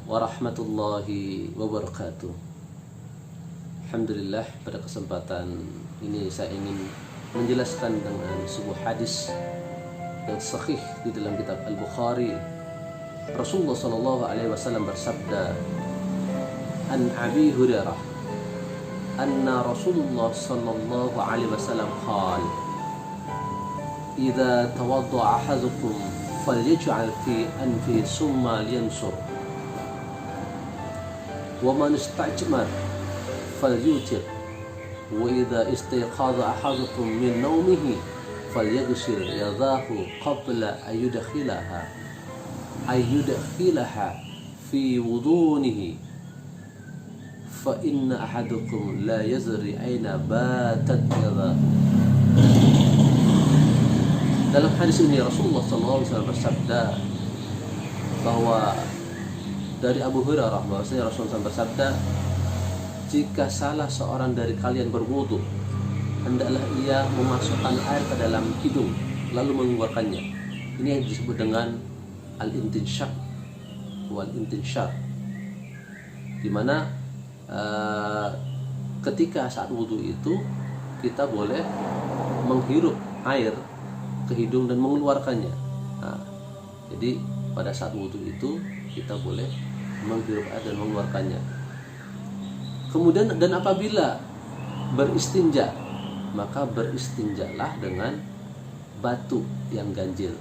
warahmatullahi wabarakatuh. Alhamdulillah, pada kesempatan ini saya ingin menjelaskan dengan sebuah hadis yang sahih di dalam kitab Al-Bukhari. Rasulullah sallallahu alaihi wasallam bersabda, an Abi Hurairah anna Rasulullah sallallahu alaihi wasallam qala, idza tawadda'a ahadukum falyaj'al fi anfihi summa liyansur wa man istajmar falyutir wa idza istayqadha ahadukum min nawmihi falyaghsil yadahu qabla ayyudkhilaha fi wudunihi fa inna ahadukum la yazri aina batat yadahu. Dalam hadis ini Rasulullah SAW bersabda bahwa dari Abu Hurairah bahwasanya Rasulullah SAW bersabda, jika salah seorang dari kalian berwudu, hendaklah ia memasukkan air ke dalam hidung lalu mengeluarkannya. Ini yang disebut dengan al-intinsyaq wal intinsyar, di mana ketika saat wudu itu kita boleh menghirup air ke hidung dan mengeluarkannya. Nah, jadi pada saat wudu itu kita boleh menghirup air dan mengeluarkannya. Kemudian dan apabila beristinja, maka beristinjalah dengan batu yang ganjil.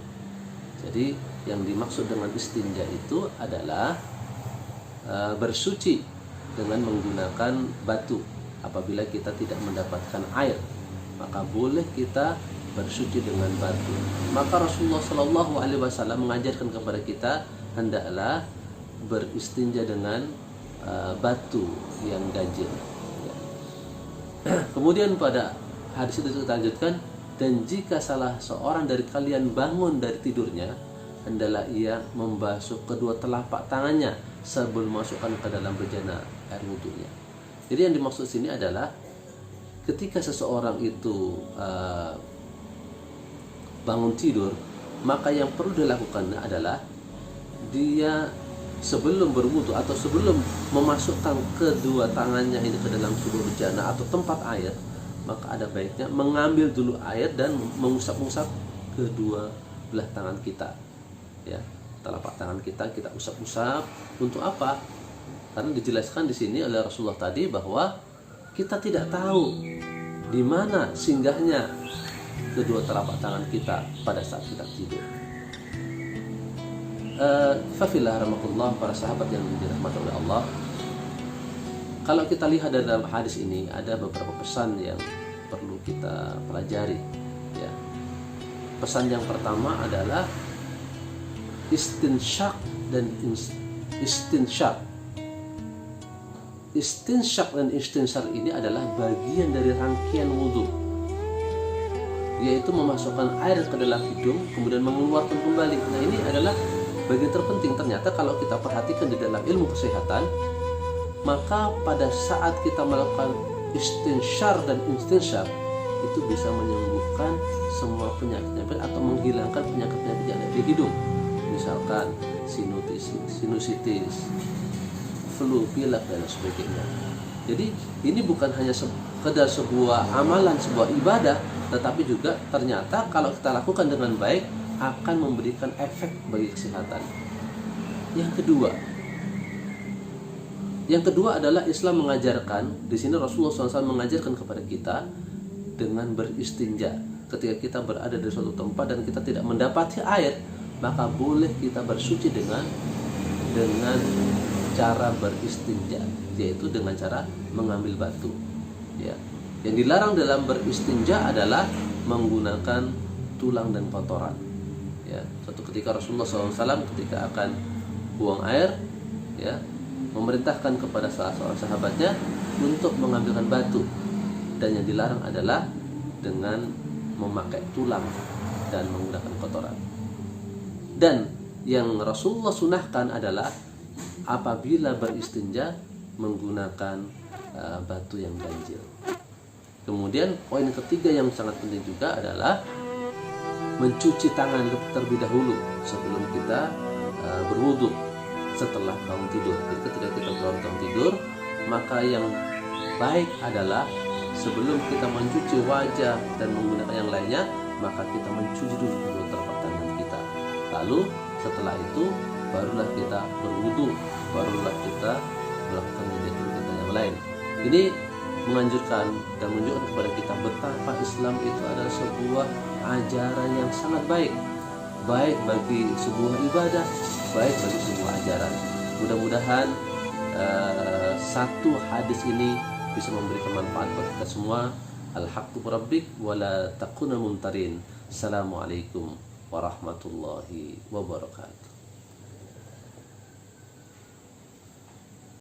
Jadi yang dimaksud dengan istinja itu adalah bersuci dengan menggunakan batu. Apabila kita tidak mendapatkan air, maka boleh kita bersuci dengan batu. Maka Rasulullah Shallallahu Alaihi Wasallam mengajarkan kepada kita hendaklah beristinja dengan batu yang ganjil. Kemudian pada hadis itu dilanjutkan, dan jika salah seorang dari kalian bangun dari tidurnya, hendaklah ia membasuh kedua telapak tangannya sebelum masukkan ke dalam bejana air wudunya. Jadi yang dimaksud sini adalah ketika seseorang itu bangun tidur, maka yang perlu dilakukan adalah dia sebelum berwudu atau sebelum memasukkan kedua tangannya ini ke dalam sebuah bejana atau tempat air, maka ada baiknya mengambil dulu air dan mengusap-usap kedua belah tangan kita, ya, telapak tangan kita usap-usap. Untuk apa? Karena dijelaskan di sini oleh Rasulullah tadi bahwa kita tidak tahu di mana singgahnya kedua telapak tangan kita pada saat kita tidur. Fafillah rahmatullah, para sahabat yang dirahmati oleh Allah, kalau kita lihat dalam hadis ini ada beberapa pesan yang perlu kita pelajari, ya. Pesan yang pertama adalah istinsyaq dan istinsyar. Istinsyaq dan istinsar ini adalah bagian dari rangkaian wudu, yaitu memasukkan air ke dalam hidung kemudian mengeluarkan kembali. Nah, ini adalah bagian terpenting. Ternyata kalau kita perhatikan di dalam ilmu kesehatan, maka pada saat kita melakukan istinsyar dan istinsyar itu bisa menyembuhkan semua penyakit atau menghilangkan penyakit-penyakit yang ada di hidung, misalkan sinusitis, flu, pilek dan sebagainya. Jadi ini bukan hanya sekedar sebuah amalan, sebuah ibadah, tetapi juga ternyata kalau kita lakukan dengan baik akan memberikan efek bagi kesehatan. Yang kedua adalah Islam mengajarkan, di sini Rasulullah SAW mengajarkan kepada kita dengan beristinja. Ketika kita berada di suatu tempat dan kita tidak mendapati air, maka boleh kita bersuci dengan cara beristinja, yaitu dengan cara mengambil batu. Ya. Yang dilarang dalam beristinja adalah menggunakan tulang dan kotoran. Ya, suatu ketika Rasulullah SAW ketika akan buang air, ya, memerintahkan kepada salah seorang sahabatnya untuk mengambilkan batu, dan yang dilarang adalah dengan memakai tulang dan menggunakan kotoran. Dan yang Rasulullah sunahkan adalah apabila beristinja menggunakan batu yang ganjil. Kemudian poin ketiga yang sangat penting juga adalah mencuci tangan terlebih dahulu sebelum kita berwudu. setelah bangun tidur. Jadi ketika kita bangun tidur, maka yang baik adalah sebelum kita mencuci wajah dan menggunakan yang lainnya, maka kita mencuci dulu telapak tangan kita. Lalu setelah itu barulah kita berwudu, barulah kita melakukan kegiatan kita yang lain. Ini menganjurkan dan menunjukkan kepada kita betapa Islam itu adalah sebuah ajaran yang sangat baik, baik bagi sebuah ibadah, baik bagi sebuah ajaran. Mudah-mudahan satu hadis ini bisa memberikan manfaat bagi kita semua. Al-haqqu rabbik wala takuna mumtarin. Assalamualaikum warahmatullahi wabarakatuh.